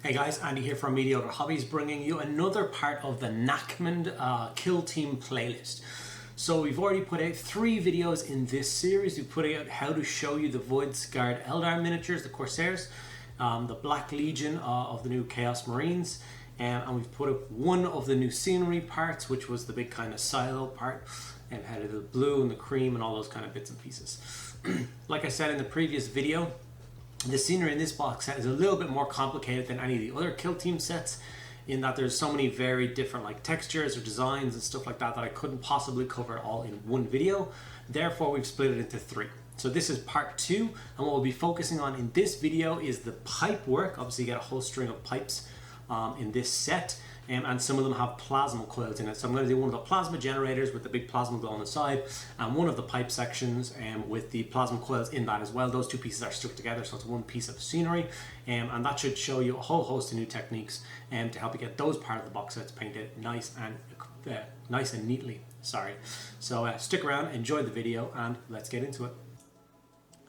Hey guys, Andy here from Mediocre Hobbies, bringing you another part of the Nachmund Kill Team playlist. So we've already put out 3 videos in this series. We put out how to show you the Voidsguard Eldar miniatures, the Corsairs, the Black Legion of the new Chaos Marines, and we've put up one of the new scenery parts, which was the big kind of silo part, and had the blue and the cream and all those kind of bits and pieces. Like I said in the previous video, the scenery in this box set is a little bit more complicated than any of the other Kill Team sets, in that there's so many very different like textures or designs and stuff like that that I couldn't possibly cover it all in one video. Therefore, we've split it into 3. So this is part 2, and what we'll be focusing on in this video is the pipe work. Obviously, you get a whole string of pipes in this set, and some of them have plasma coils in it. So I'm going to do one of the plasma generators with the big plasma glow on the side, and one of the pipe sections with the plasma coils in that as well. Those 2 pieces are stuck together, so it's one piece of scenery, and that should show you a whole host of new techniques to help you get those part of the box sets painted nice and neatly. So stick around, enjoy the video, and let's get into it.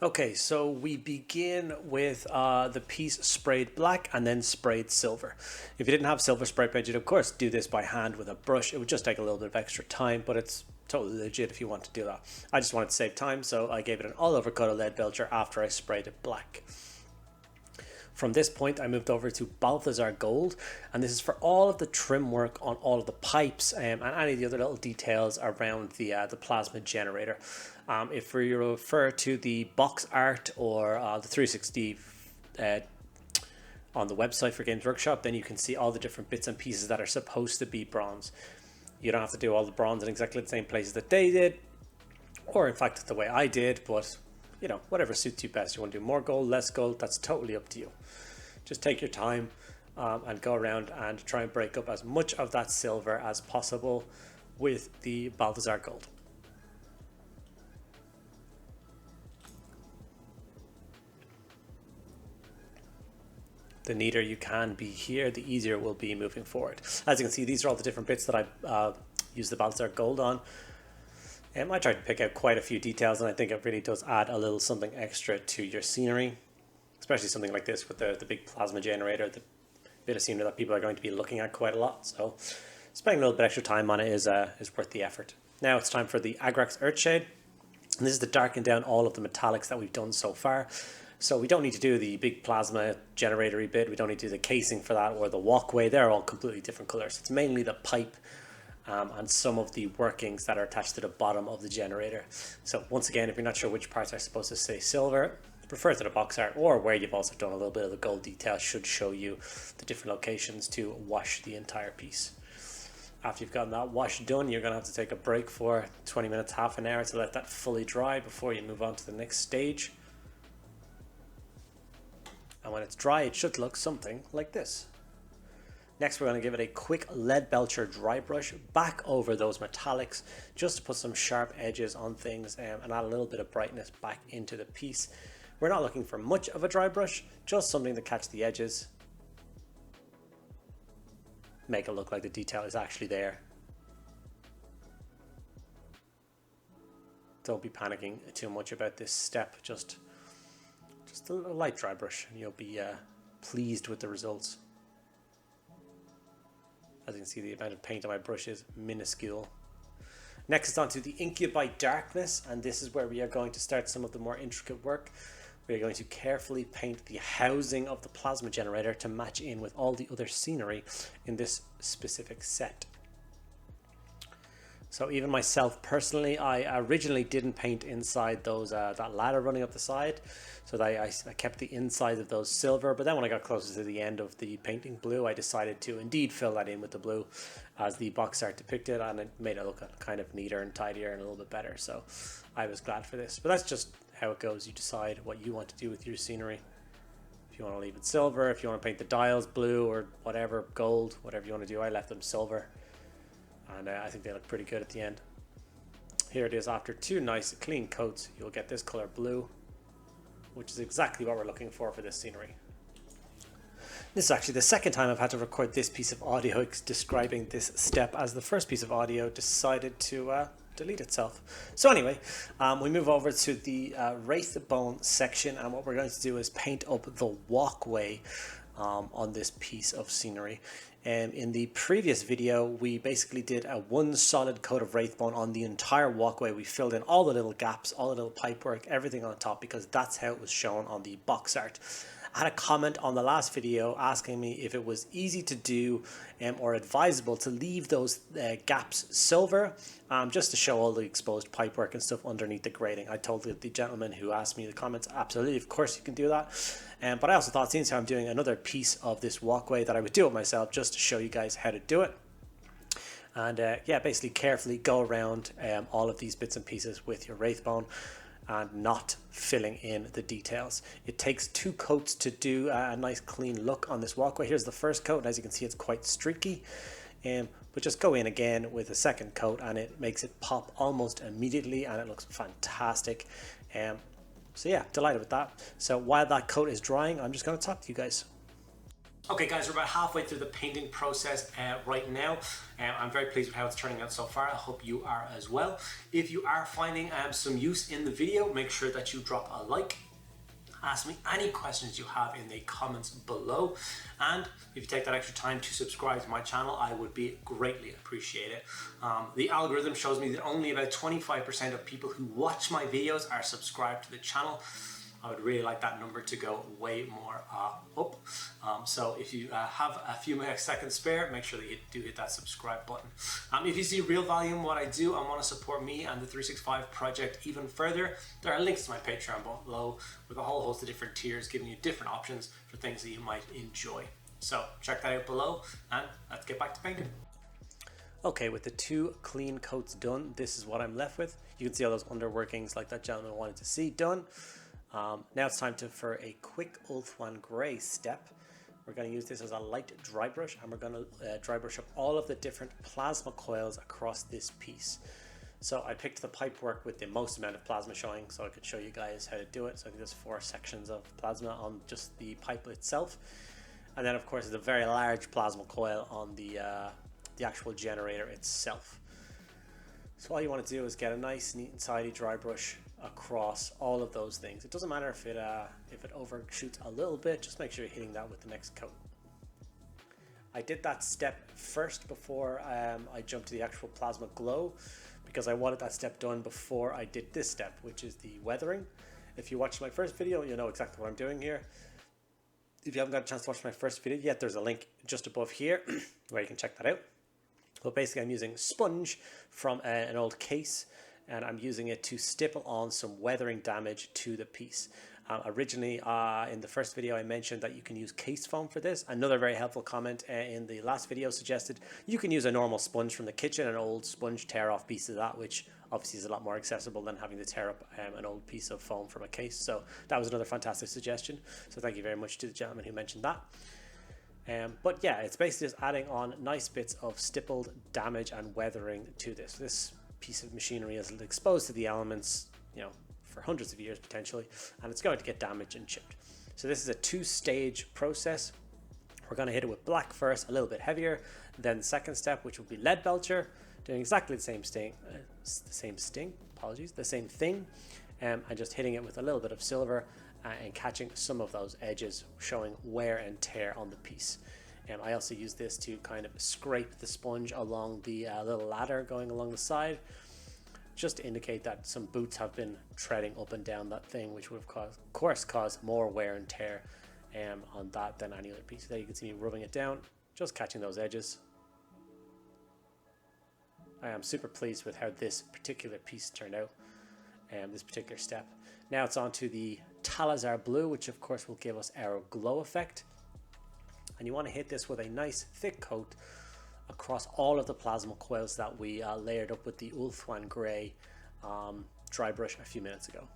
Okay, so we begin with the piece sprayed black and then sprayed silver. If you didn't have silver spray paint, you'd of course do this by hand with a brush. It would just take a little bit of extra time, but it's totally legit if you want to do that. I just wanted to save time, so I gave it an all-over coat of Leadbelcher after I sprayed it black. From this point, I moved over to Balthasar Gold, and this is for all of the trim work on all of the pipes and any of the other little details around the plasma generator. If we refer to the box art or the 360 on the website for Games Workshop, then you can see all the different bits and pieces that are supposed to be bronze. You don't have to do all the bronze in exactly the same places that they did, or in fact the way I did, but you know, whatever suits you best. You want to do more gold, less gold, that's totally up to you. Just take your time and go around and try and break up as much of that silver as possible with the Balthasar Gold. The neater you can be here, the easier it will be moving forward. As you can see, these are all the different bits that I used the Balthasar Gold on. I tried to pick out quite a few details, and I think it really does add a little something extra to your scenery, especially something like this with the big plasma generator, the bit of scenery that people are going to be looking at quite a lot. So spending a little bit extra time on it is worth the effort. Now it's time for the Agrax Earthshade, and this is to darken down all of the metallics that we've done so far. So we don't need to do the big plasma generatory bit, we don't need to do the casing for that or the walkway. They're all completely different colors. It's mainly the pipe and some of the workings that are attached to the bottom of the generator. So once again, if you're not sure which parts are supposed to say silver, refer to the box art, or where you've also done a little bit of the gold detail should show you the different locations to wash the entire piece. After you've gotten that wash done, you're going to have to take a break for 20 minutes, half an hour to let that fully dry before you move on to the next stage. And when it's dry, it should look something like this. Next, we're going to give it a quick Leadbelcher dry brush back over those metallics, just to put some sharp edges on things and add a little bit of brightness back into the piece. We're not looking for much of a dry brush, just something to catch the edges, make it look like the detail is actually there. Don't be panicking too much about this step, just a light dry brush and you'll be pleased with the results. As you can see, the amount of paint on my brush is minuscule. Next is on to the Incubi Darkness, and this is where we are going to start some of the more intricate work. We are going to carefully paint the housing of the plasma generator to match in with all the other scenery in this specific set. So even myself personally, I originally didn't paint inside those that ladder running up the side, so that I kept the inside of those silver. But then when I got closer to the end of the painting blue, I decided to indeed fill that in with the blue as the box art depicted, and it made it look kind of neater and tidier and a little bit better. So I was glad for this. But that's just how it goes. You decide what you want to do with your scenery. If you want to leave it silver, if you want to paint the dials blue or whatever, gold, whatever you want to do. I left them silver, and I think they look pretty good at the end. Here it is after 2 nice clean coats. You'll get this color blue, which is exactly what we're looking for this scenery. This is actually the second time I've had to record this piece of audio describing this step, as the first piece of audio decided to delete itself. So anyway, we move over to the Wraithbone section, and what we're going to do is paint up the walkway on this piece of scenery. In the previous video, we basically did a one solid coat of Wraithbone on the entire walkway. We filled in all the little gaps, all the little pipework, everything on top, because that's how it was shown on the box art. I had a comment on the last video asking me if it was easy to do or advisable to leave those gaps silver, just to show all the exposed pipework and stuff underneath the grating. I told the gentleman who asked me in the comments, absolutely, of course you can do that. But I also thought, since I'm doing another piece of this walkway, that I would do it myself just to show you guys how to do it. And yeah, basically carefully go around all of these bits and pieces with your Wraithbone and not filling in the details. It takes 2 coats to do a nice clean look on this walkway. Here's the first coat, and as you can see, it's quite streaky. But just go in again with a second coat and it makes it pop almost immediately, and it looks fantastic. So yeah, delighted with that. So while that coat is drying, I'm just going to talk to you guys. Okay guys, we're about halfway through the painting process right now. I'm very pleased with how it's turning out so far. I hope you are as well. If you are finding some use in the video, make sure that you drop a like. Ask me any questions you have in the comments below. And if you take that extra time to subscribe to my channel, I would be greatly appreciated. The algorithm shows me that only about 25% of people who watch my videos are subscribed to the channel. I would really like that number to go way more up. So if you have a few seconds spare, make sure that you do hit that subscribe button. If you see real value in what I do and want to support me and the 365 project even further, there are links to my Patreon below with a whole host of different tiers giving you different options for things that you might enjoy. So check that out below, and let's get back to painting. Okay, with the 2 clean coats done, this is what I'm left with. You can see all those underworkings like that gentleman wanted to see done. Now it's time for a quick Ulthuan Grey step. We're going to use this as a light dry brush, and we're going to dry brush up all of the different plasma coils across this piece. So I picked the pipework with the most amount of plasma showing so I could show you guys how to do it. So I think there's 4 sections of plasma on just the pipe itself. And then of course there's a very large plasma coil on the actual generator itself. So all you want to do is get a nice, neat and tidy dry brush across all of those things. It doesn't matter if it overshoots a little bit, just make sure you're hitting that with the next coat. I did that step first before I jumped to the actual plasma glow, because I wanted that step done before I did this step, which is the weathering. If you watched my first video, you know exactly what I'm doing here. If you haven't got a chance to watch my first video yet, there's a link just above here where you can check that out. But basically I'm using sponge from an old case, and I'm using it to stipple on some weathering damage to the piece. Originally in the first video I mentioned that you can use case foam for this. Another very helpful comment in the last video suggested you can use a normal sponge from the kitchen, an old sponge tear off piece of that, which obviously is a lot more accessible than having to tear up an old piece of foam from a case. So that was another fantastic suggestion, so thank you very much to the gentleman who mentioned that. But yeah, it's basically just adding on nice bits of stippled damage and weathering to this. This piece of machinery is exposed to the elements, you know, for hundreds of years potentially, and it's going to get damaged and chipped. So this is a 2-stage process. We're going to hit it with black first, a little bit heavier, then the second step, which will be Leadbelcher, doing exactly the same thing, and just hitting it with a little bit of silver and catching some of those edges, showing wear and tear on the piece. I also use this to kind of scrape the sponge along the little ladder going along the side, just to indicate that some boots have been treading up and down that thing, which would of course cause more wear and tear on that than any other piece. There you can see me rubbing it down, just catching those edges. I am super pleased with how this particular piece turned out, this particular step. Now it's on to the Talassar Blue, which of course will give us our glow effect. And you want to hit this with a nice thick coat across all of the plasma coils that we layered up with the Ulthuan Grey dry brush a few minutes ago.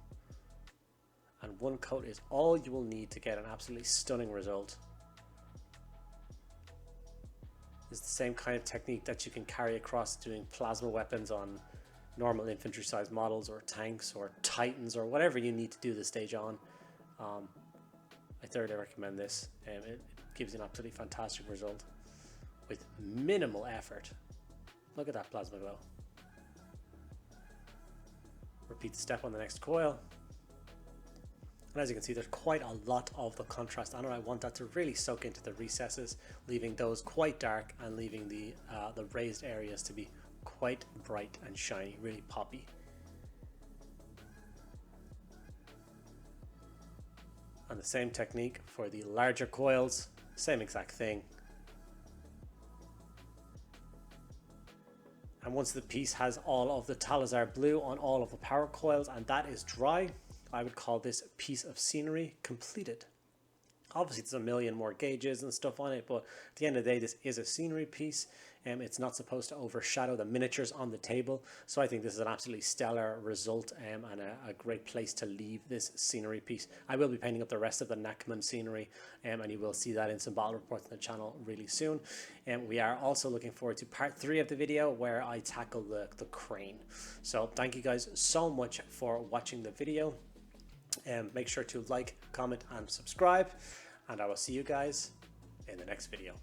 And 1 coat is all you will need to get an absolutely stunning result. It's the same kind of technique that you can carry across doing plasma weapons on normal infantry sized models or tanks or titans or whatever you need to do the stage on. I thoroughly recommend this. It gives you an absolutely fantastic result with minimal effort. Look at that plasma glow. Repeat the step on the next coil. And as you can see, there's quite a lot of the contrast on it. I want that to really soak into the recesses, leaving those quite dark and leaving the raised areas to be quite bright and shiny, really poppy. And the same technique for the larger coils, same exact thing. And once the piece has all of the Talassar Blue on all of the power coils and that is dry, I would call this piece of scenery completed. Obviously there's a million more gauges and stuff on it, but at the end of the day, this is a scenery piece. It's not supposed to overshadow the miniatures on the table. So I think this is an absolutely stellar result and a great place to leave this scenery piece. I will be painting up the rest of the Nachmund scenery and you will see that in some battle reports on the channel really soon. We are also looking forward to part 3 of the video where I tackle the crane. So thank you guys so much for watching the video. Make sure to like, comment and subscribe, and I will see you guys in the next video.